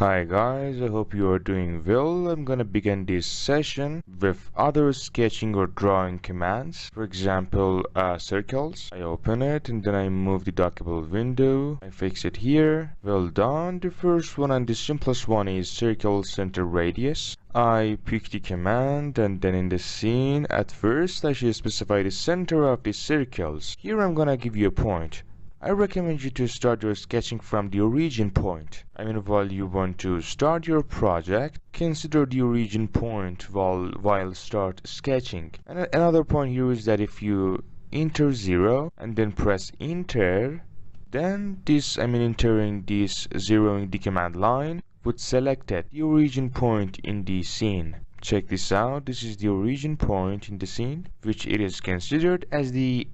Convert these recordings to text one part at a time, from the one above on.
Hi guys, I hope you are doing well. I'm gonna begin this session with other sketching or drawing commands. For example, circles. I open it and then I move the dockable window. I fix it here. Well done. The first one and the simplest one is circle center radius. I pick the command and then in the scene, at first I should specify the center of the circles. Here I'm gonna give you a point. I recommend you to start your sketching from the origin point. While you want to start your project, consider the origin point while start sketching. And another point here is that if you enter 0 and then press enter, then entering this 0 in the command line would select it, the origin point in the scene. Check this out. This is the origin point in the scene, which it is considered as the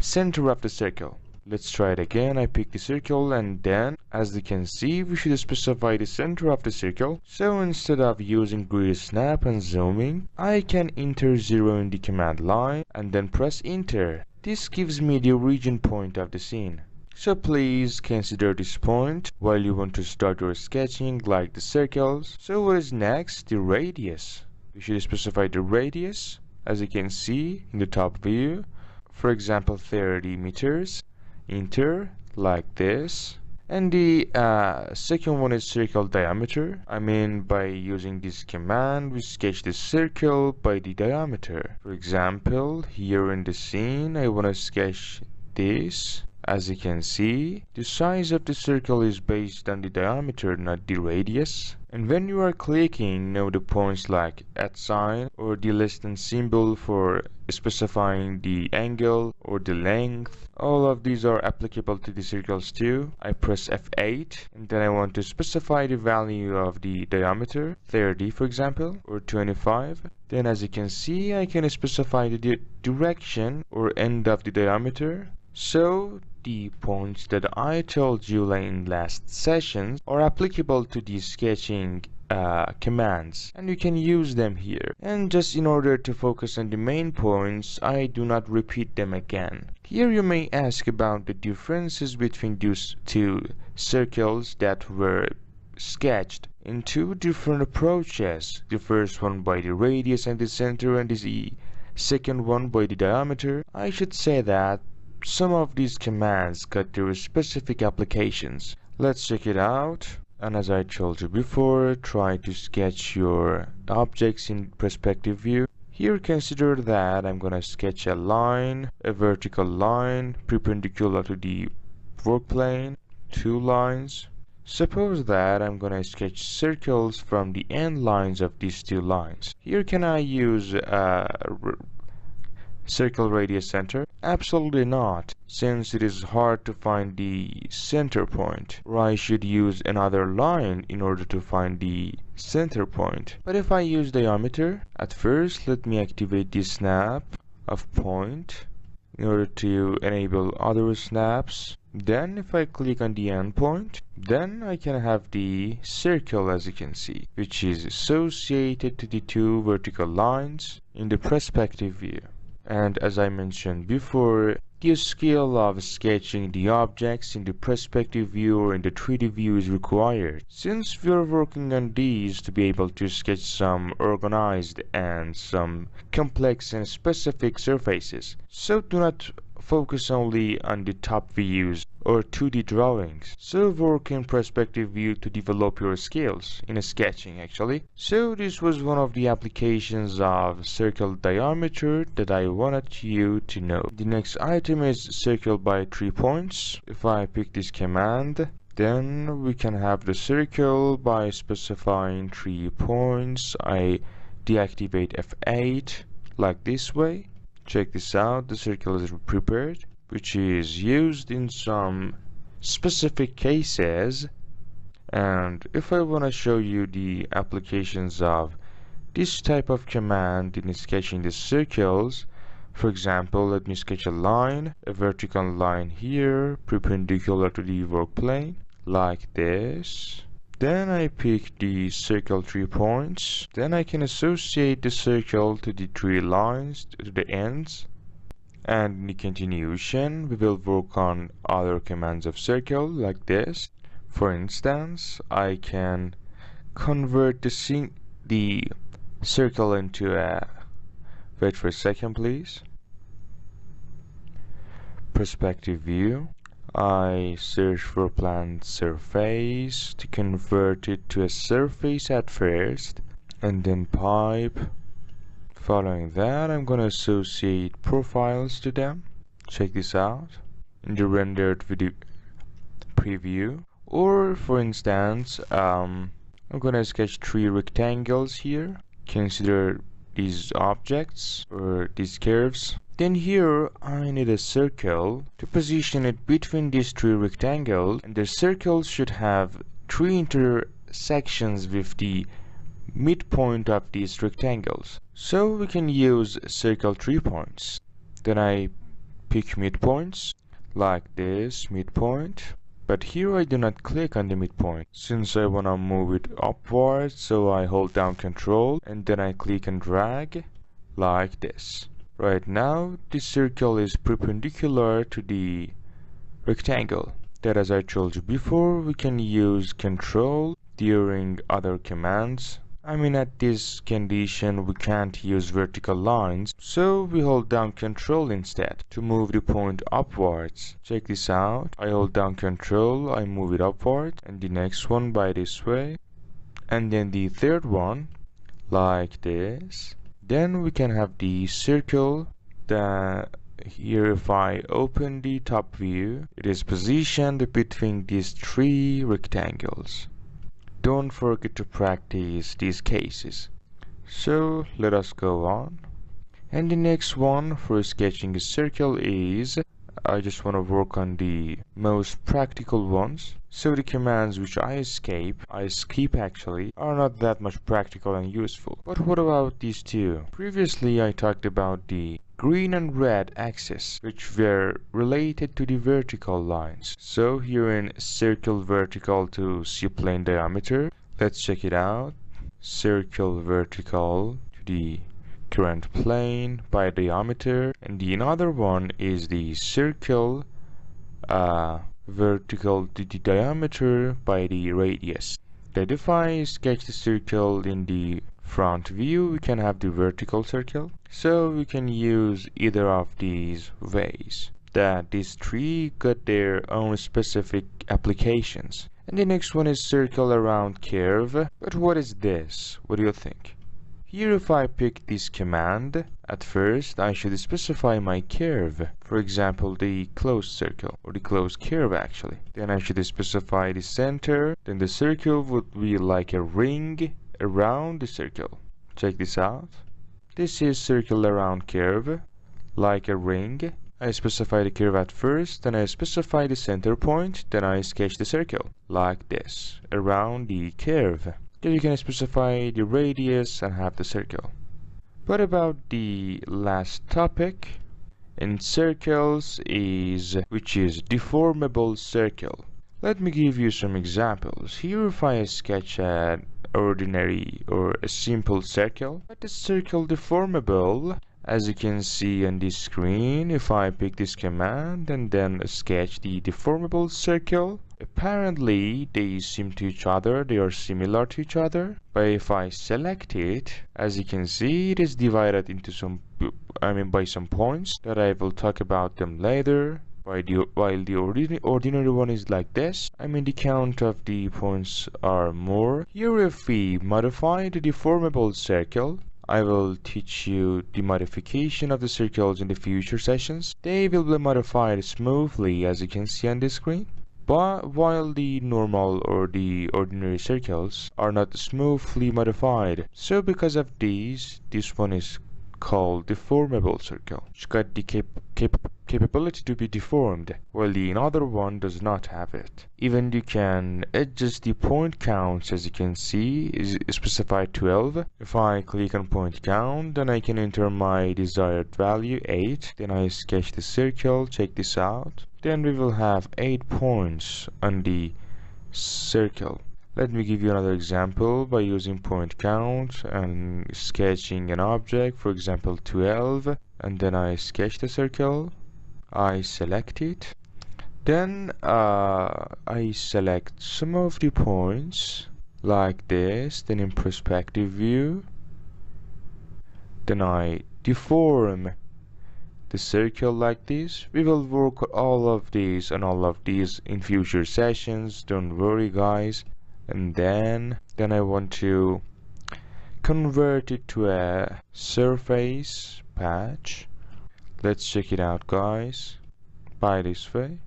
center of the circle. Let's try it again. I pick the circle and then, as you can see, we should specify the center of the circle. So instead of using grid snap and zooming, I can enter 0 in the command line and then press enter. This gives me the origin point of the scene. So please consider this point while you want to start your sketching like the circles. So what is next? The radius. We should specify the radius, as you can see in the top view. For example, 30 meters. Enter like this. And the second one is circle diameter. By using this command we sketch the circle by the diameter. For example, here in the scene I want to sketch this. As you can see, the size of the circle is based on the diameter, not the radius. And when you are clicking, note the points like @ sign or the less than symbol for specifying the angle or the length. All of these are applicable to the circles too. I press F8 and then I want to specify the value of the diameter, 30 for example, or 25. Then as you can see, I can specify the direction or end of the diameter. So the points that I told you in last sessions are applicable to the sketching commands, and you can use them here. And just in order to focus on the main points, I do not repeat them again. Here you may ask about the differences between those two circles that were sketched in two different approaches. The first one by the radius and the center, and the second one by the diameter. I should say that some of these commands got their specific applications. Let's check it out. And as I told you before, try to sketch your objects in perspective view. Here consider that I'm gonna sketch a line, a vertical line perpendicular to the work plane, two lines. Suppose that I'm gonna sketch circles from the end lines of these two lines. Here can I use circle radius center? Absolutely not, since it is hard to find the center point, or I should use another line in order to find the center point. But if I use diameter, at first let me activate the snap of point in order to enable other snaps. Then if I click on the end point, then I can have the circle, as you can see, which is associated to the two vertical lines in the perspective view. And as I mentioned before, the skill of sketching the objects in the perspective view or in the 3D view is required, since we are working on these to be able to sketch some organized and some complex and specific surfaces. So do not focus only on the top views or 2D drawings. So work in perspective view to develop your skills in sketching actually. So this was one of the applications of circle diameter that I wanted you to know. The next item is circle by 3 points. If I pick this command, then we can have the circle by specifying 3 points. I deactivate F8 like this way. Check this out, the circle is prepared, which is used in some specific cases. And if I want to show you the applications of this type of command in sketching the circles, for example, let me sketch a line, a vertical line here, perpendicular to the work plane, like this. Then I pick the circle 3 points. Then I can associate the circle to the 3 lines to the ends. And in the continuation, we will work on other commands of circle like this. For instance, I can convert the circle into a, wait for a second please, perspective view. I search for plant surface to convert it to a surface at first, and then pipe. Following that, I'm gonna associate profiles to them. Check this out in the rendered video preview. Or for instance, I'm gonna sketch 3 rectangles here. Consider these objects or these curves. Then here I need a circle to position it between these 3 rectangles, and the circle should have 3 intersections with the midpoint of these rectangles. So we can use circle 3 points. Then I pick midpoints like this midpoint. But here I do not click on the midpoint since I wanna move it upwards, so I hold down Control and then I click and drag like this. Right now the circle is perpendicular to the rectangle. That, as I told you before, we can use Control during other commands. I mean, at this condition we can't use vertical lines, so we hold down Control instead to move the point upwards. Check this out. I hold down Control, I move it upward, and the next one by this way, and then the third one like this. Then we can have the circle that here, if I open the top view, it is positioned between these 3 rectangles. Don't forget to practice these cases. So let us go on. And the next one for sketching a circle is, I just want to work on the most practical ones. So the commands which I skip actually, are not that much practical and useful. But what about these two? Previously I talked about the green and red axis, which were related to the vertical lines. So here in circle vertical to C-plane diameter, let's check it out. Circle vertical to the current plane by diameter, and the another one is the circle vertical to the diameter by the radius. That if I sketch the circle in the front view, we can have the vertical circle. So we can use either of these ways. That these 3 got their own specific applications. And the next one is circle around curve. But what is this? What do you think? Here, if I pick this command, at first I should specify my curve. For example, the closed circle, or the closed curve actually. Then I should specify the center. Then the circle would be like a ring around the circle. Check this out. This is circle around curve, like a ring. I specify the curve at first, then I specify the center point, then I sketch the circle, like this, around the curve. Then you can specify the radius and have the circle. What about the last topic in circles which is deformable circle? Let me give you some examples. Here, if I sketch an ordinary or a simple circle, but the circle deformable, as you can see on this screen, if I pick this command and then sketch the deformable circle, apparently they seem to each other, they are similar to each other. But if I select it, as you can see, it is divided into by some points that I will talk about them later. While the ordinary one is like this, the count of the points are more. Here, if we modify the deformable circle, I will teach you the modification of the circles in the future sessions. They will be modified smoothly, as you can see on the screen. But while the normal or the ordinary circles are not smoothly modified. So because of this one is called deformable circle, which got the capability to be deformed, while the other one does not have it. Even you can adjust the point counts, as you can see is specified 12. If I click on point count, then I can enter my desired value 8. Then I sketch the circle, check this out. Then we will have 8 points on the circle. Let me give you another example by using point count and sketching an object, for example 12, and then I sketch the circle. I select it, Then I select some of the points like this, then in perspective view, then I deform the circle like this. We will work all of these and all of these in future sessions, don't worry guys. And then I want to convert it to a surface patch. Let's check it out guys. By this way,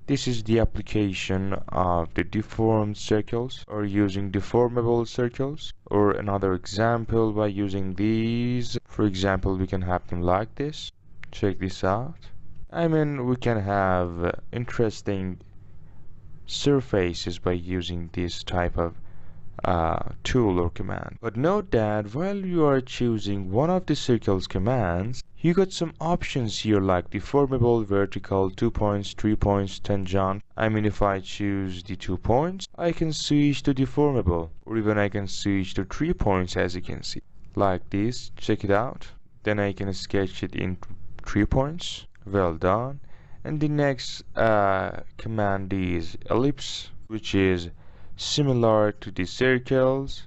this is the application of the deformed circles, or using deformable circles, or another example by using these. For example, we can have them like this. Check this out. I mean, we can have interesting surfaces by using this type of tool or command. But note that while you are choosing one of the circles commands, you got some options here like deformable, vertical, 2 points, 3 points, tangent. I mean, if I choose the 2 points, I can switch to deformable, or even I can switch to 3 points, as you can see like this. Check it out. Then I can sketch it in 3 points. Well done. And the next command is ellipse, which is similar to the circles.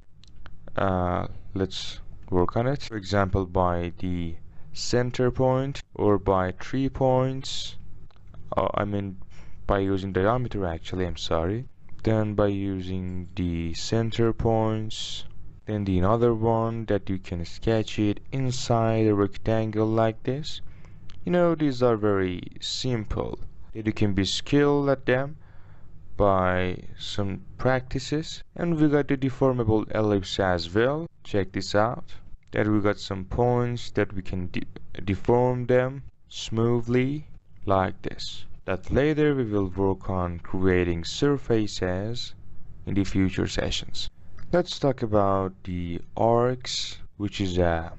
Let's work on it. For example, by the center point, or by 3 points. I mean, by using diameter actually, I'm sorry. Then by using the center points. Then the another one that you can sketch it inside a rectangle like this. You know, these are very simple, that you can be skilled at them by some practices. And we got the deformable ellipse as well. Check this out, that we got some points that we can deform them smoothly like this. That later we will work on creating surfaces in the future sessions. Let's talk about the arcs, which is a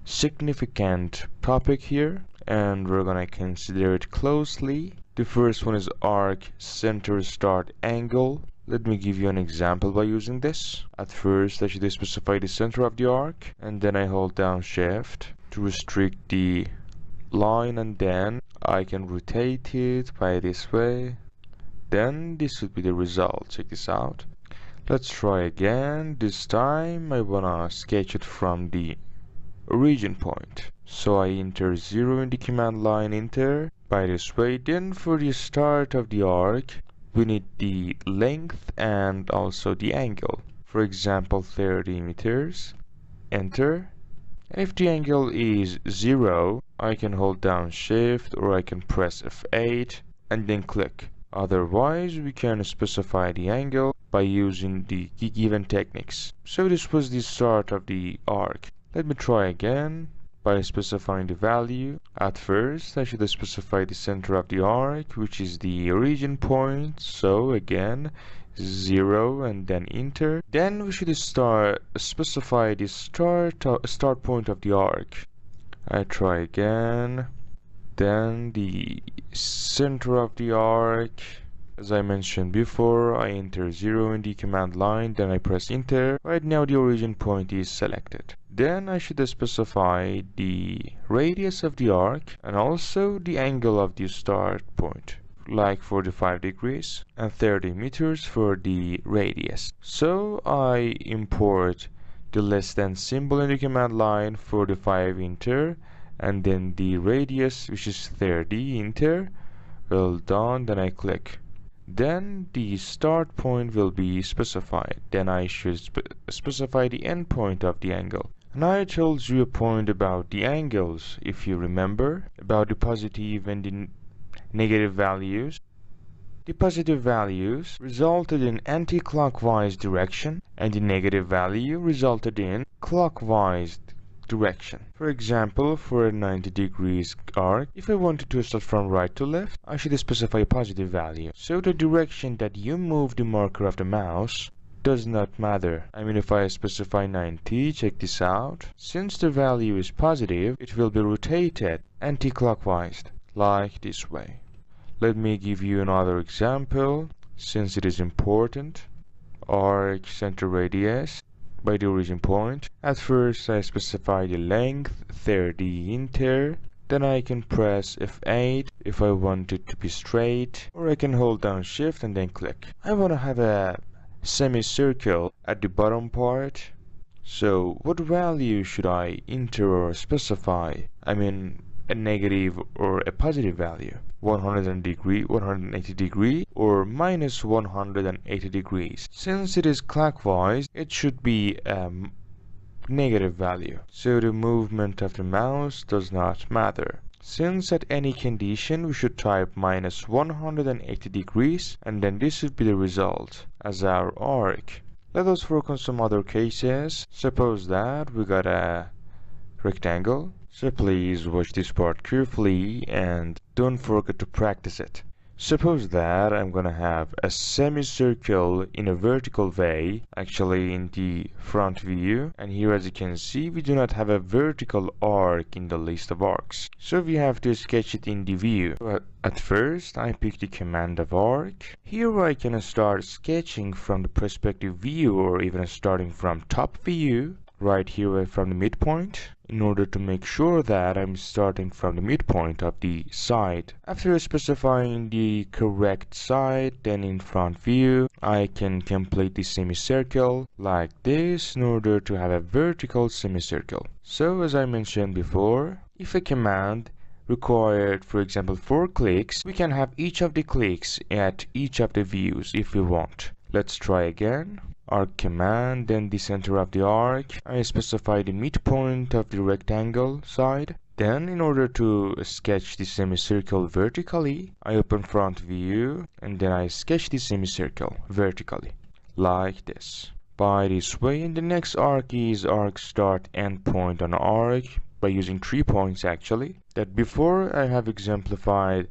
significant topic here, and we're gonna consider it closely. The first one is arc center start angle. Let me give you an example by using this. At first I should specify the center of the arc, and then I hold down shift to restrict the line, and then I can rotate it by this way. Then this would be the result. Check this out. Let's try again. This time I wanna sketch it from the origin point. So I enter 0 in the command line, enter by this way. Then for the start of the arc, we need the length and also the angle. For example, 30 meters, enter. And if the angle is 0, I can hold down shift, or I can press F8 and then click. Otherwise, we can specify the angle by using the given techniques. So this was the start of the arc. Let me try again by specifying the value. At first, I should specify the center of the arc, which is the origin point. So again, 0 and then enter. Then we should specify the start point of the arc. I try again. Then the center of the arc. As I mentioned before, I enter 0 in the command line, then I press enter. Right now the origin point is selected. Then I should specify the radius of the arc and also the angle of the start point, like 45 degrees, and 30 meters for the radius. So I import the less than symbol in the command line, 45 enter, and then the radius, which is 30, enter. Well done. Then I click. Then the start point will be specified. Then I should specify the end point of the angle. And I told you a point about the angles, if you remember, about the positive and the negative values. The positive values resulted in anti-clockwise direction, and the negative value resulted in clockwise direction. For example, for a 90 degrees arc, if I wanted to start from right to left, I should specify a positive value. So the direction that you move the marker of the mouse does not matter. I mean, if I specify 90, check this out. Since the value is positive, it will be rotated anti-clockwise, like this way. Let me give you another example, since it is important. Arc center radius by the origin point. At first I specify the length, 30, enter. Then I can press F8. if I want it to be straight, or I can hold down shift and then click. I want to have a semicircle at the bottom part. So what value should I enter or specify? I mean, a negative or a positive value. 180 degree or minus 180 degrees. Since it is clockwise, it should be a negative value. So the movement of the mouse does not matter. Since at any condition we should type minus 180 degrees, and then this would be the result as our arc. Let us work on some other cases. Suppose that we got a rectangle. So please watch this part carefully and don't forget to practice it. Suppose that I'm gonna have a semicircle in a vertical way, actually in the front view, and here as you can see we do not have a vertical arc in the list of arcs, so we have to sketch it in the view. At first I pick the command of arc. Here I can start sketching from the perspective view or even starting from top view, right here from the midpoint, in order to make sure that I'm starting from the midpoint of the side. After specifying the correct side, then in front view, I can complete the semicircle like this in order to have a vertical semicircle. So as I mentioned before, if a command required, for example, 4 clicks, we can have each of the clicks at each of the views if we want. Let's try again. Arc command, then the center of the arc. I specify the midpoint of the rectangle side. Then in order to sketch the semicircle vertically, I open front view and then I sketch the semicircle vertically like this. By this way, and the next arc is arc start end point on arc by using 3 points actually. That before I have exemplified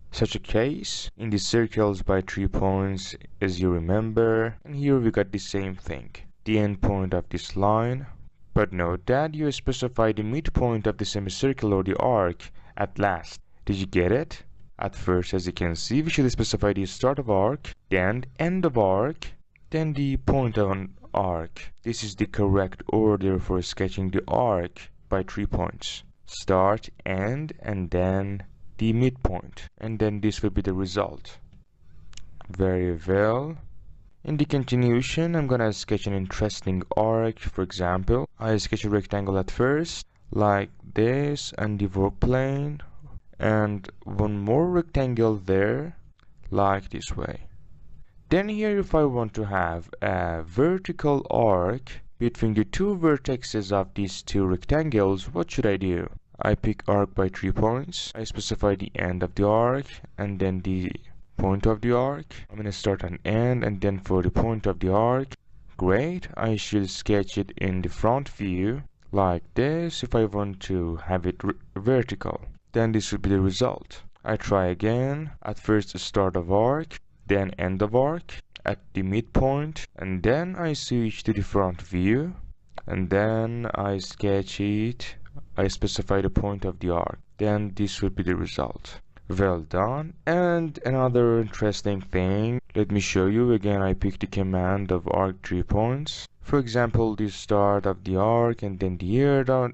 such a case in the circles by 3 points, as you remember, and here we got the same thing, the end point of this line. But note that you specify the midpoint of the semicircle or the arc at last. Did you get it? At first, as you can see, we should specify the start of arc, then end of arc, then the point on arc. This is the correct order for sketching the arc by 3 points. Start, end, and then the midpoint, and then this will be the result. Very well. In the continuation, I'm gonna sketch an interesting arc. For example, I sketch a rectangle at first like this and the work plane, and one more rectangle there like this way. Then here, if I want to have a vertical arc between the 2 vertices of these 2 rectangles, what should I do? I pick arc by 3 points. I specify the end of the arc and then the point of the arc. I'm gonna start an end and then for the point of the arc. Great, I should sketch it in the front view like this if I want to have it vertical. Then this would be the result. I try again. At first the start of arc, then end of arc at the midpoint, and then I switch to the front view and then I sketch it. I specify the point of the arc, then this would be the result. Well done. And another interesting thing, let me show you again. I pick the command of arc 3 points. For example, the start of the arc and then the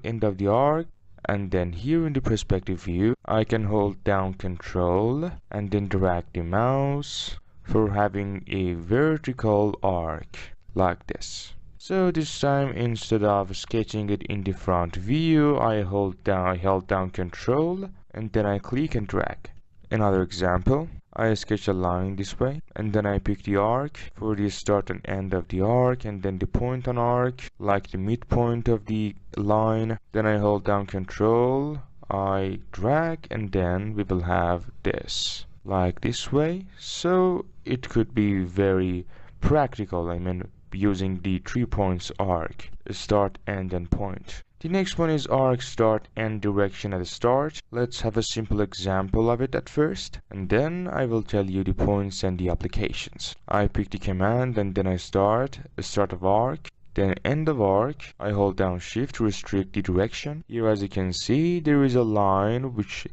end of the arc, and then here in the perspective view I can hold down Control and then drag the mouse for having a vertical arc like this. So this time, instead of sketching it in the front view, I held down Control and then I click and drag. Another example, I sketch a line this way and then I pick the arc for the start and end of the arc and then the point on arc like the midpoint of the line. Then I hold down Control, I drag, and then we will have this like this way. So it could be very practical, I mean, using the 3 points arc, start, end, and point. The next one is arc start end direction at the start. Let's have a simple example of it at first, and then I will tell you the points and the applications. I pick the command and then I start of arc, then end of arc. I hold down shift to restrict the direction. Here as you can see there is a line which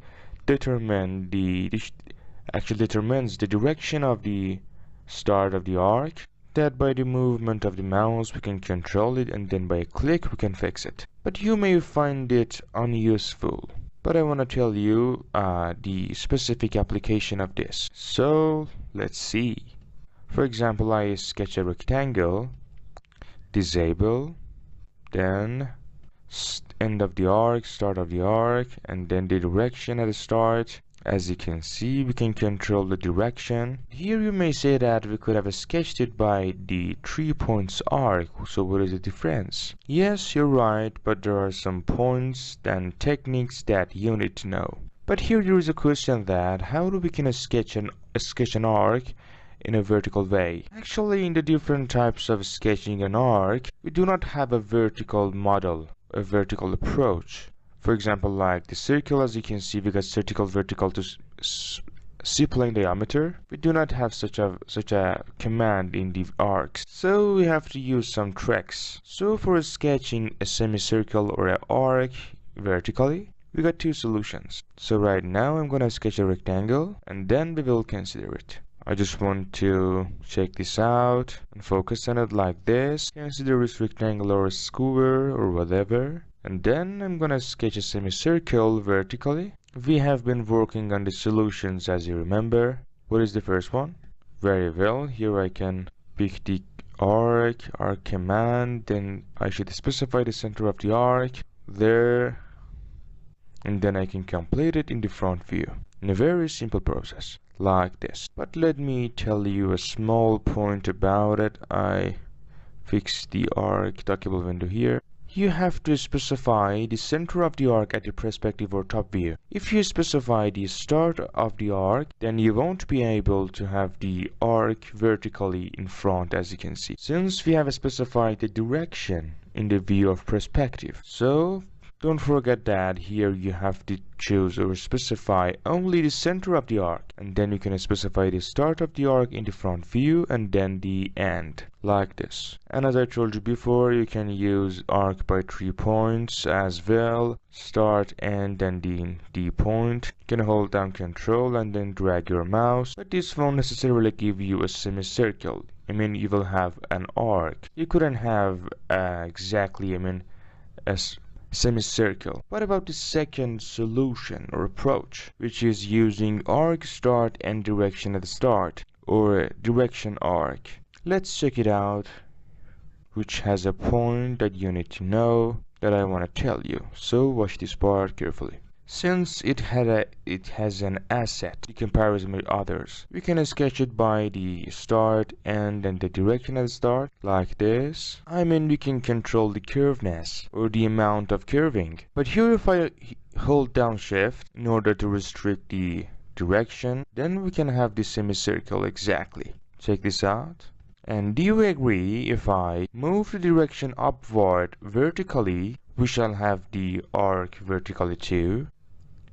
determines the direction of the start of the arc. That by the movement of the mouse we can control it, and then by a click we can fix it. But you may find it unuseful. but I want to tell you the specific application of this. So let's see. For example, I sketch a rectangle, disable, then end of the arc, start of the arc, and then the direction at the start. As you can see, we can control the direction. Here you may say that we could have sketched it by the 3 points arc, so what is the difference? Yes, you're right, but there are some points and techniques that you need to know. But here there is a question that how do we can sketch an arc in a vertical way? Actually, in the different types of sketching an arc, we do not have a vertical model, a vertical approach. For example, like the circle, as you can see, we got vertical to C-plane diameter. We do not have such a command in the arcs, so we have to use some tricks. So for sketching a semicircle or an arc vertically, we got two solutions. So right now I'm gonna sketch a rectangle, and then we will consider it. I just want to check this out and focus on it like this. Consider this rectangle or a square or whatever. And then I'm gonna sketch a semicircle vertically. We have been working on the solutions, as you remember. What is the first one? Very well, here I can pick the arc command, then I should specify the center of the arc there, and then I can complete it in the front view in a very simple process like this. But let me tell you a small point about it. I fix the arc dockable window here. You have to specify the center of the arc at the perspective or top view. If you specify the start of the arc, then you won't be able to have the arc vertically in front, as you can see, since we have specified the direction in the view of perspective. So don't forget that here you have to choose or specify only the center of the arc, and then you can specify the start of the arc in the front view and then the end, like this. And as I told you before, you can use arc by 3 points as well, start, end, and the point. You can hold down Control and then drag your mouse, but this won't necessarily give you a semicircle. I mean, you will have an arc. You couldn't have exactly, a semicircle. What about the second solution or approach, which is using arc start and direction at the start, or direction arc? Let's check it out, which has a point that you need to know that I want to tell you. So watch this part carefully. Since it has an asset in comparison with others, we can sketch it by the start and then the direction at the start, like this. We can control the curveness or the amount of curving. But here if I hold down shift in order to restrict the direction, then we can have the semicircle exactly. Check this out. And do you agree if I move the direction upward vertically, we shall have the arc vertically too?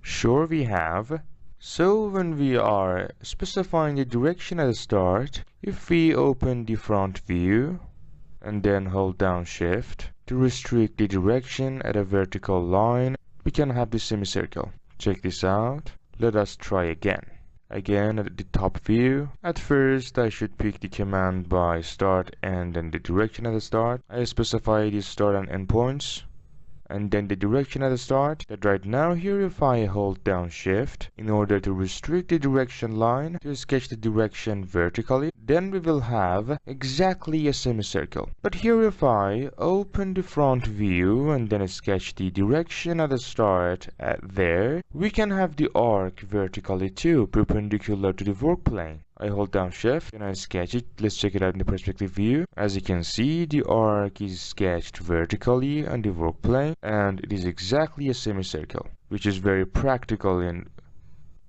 Sure we have. So when we are specifying the direction at the start, if we open the front view and then hold down shift to restrict the direction at a vertical line, we can have the semicircle. Check this out. Let us try again. Again at the top view. At first I should pick the command by start and then the direction at the start. I specify the start and end points, and then the direction at the start. That right now here if I hold down shift in order to restrict the direction line to sketch the direction vertically, then we will have exactly a semicircle. But here if I open the front view and then sketch the direction at the start there, we can have the arc vertically too, perpendicular to the work plane. I hold down shift and I sketch it. Let's check it out in the perspective view. As you can see, the arc is sketched vertically on the work plane, and it is exactly a semicircle, which is very practical in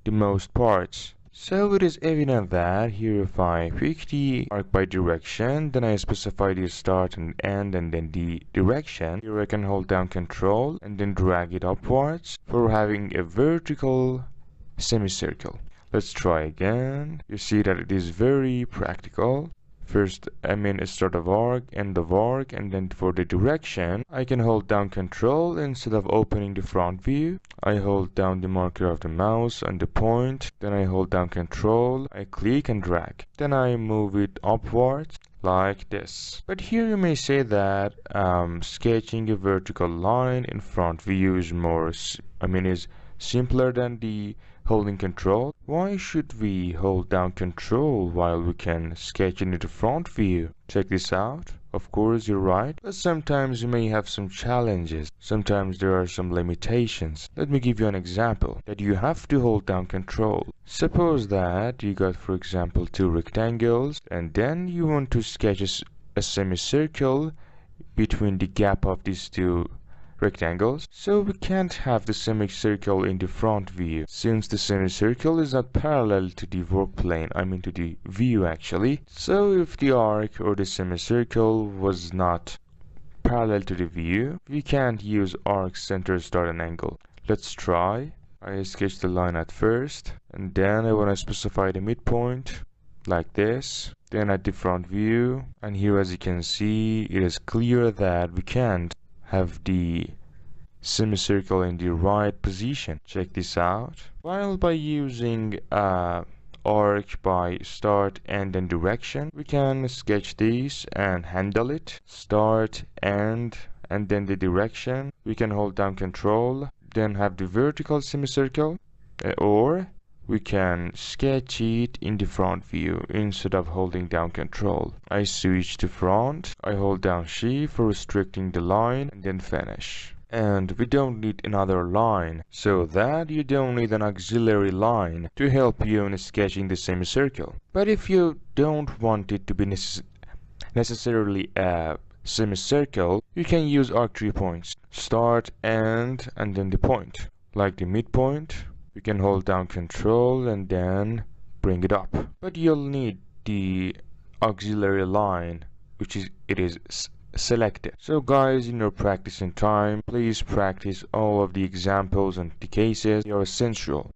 the most parts. So it is evident that here if I pick the arc by direction, then I specify the start and end and then the direction. Here I can hold down Control and then drag it upwards for having a vertical semicircle. Let's try again. You see that it is very practical. First, a start of arc, end of arc, and then for the direction, I can hold down Control instead of opening the front view. I hold down the marker of the mouse on the point, then I hold down Control, I click and drag. Then I move it upwards like this. But here you may say that sketching a vertical line in front view is simpler than the holding control. Why should we hold down control while we can sketch into the front view? Check this out. Of course, you're right, but sometimes you may have some challenges. Sometimes there are some limitations. Let me give you an example that you have to hold down control. Suppose that you got, for example, two rectangles, and then you want to sketch a semicircle between the gap of these two rectangles. So we can't have the semicircle in the front view, since the semicircle is not parallel to the work plane, I mean to the view actually. So if the arc or the semicircle was not parallel to the view, we can't use arc, center, start, and angle. Let's try. I sketch the line at first, and then I want to specify the midpoint like this. Then at the front view, and here as you can see, it is clear that we can't have the semicircle in the right position. Check this out. While by using arc by start, end, and direction, we can sketch this and handle it. Start, end, and then the direction. We can hold down control, then have the vertical semicircle, or we can sketch it in the front view instead of holding down control. I switch to front, I hold down shift for restricting the line, and then finish. And we don't need another line, so that you don't need an auxiliary line to help you in sketching the semicircle. But if you don't want it to be necessarily a semicircle, you can use arc 3 points. Start, end, and then the point. Like the midpoint, we can hold down control and then bring it up. But you'll need the auxiliary line, which is selected. So guys, in your practicing time, please practice all of the examples and the cases. They are essential.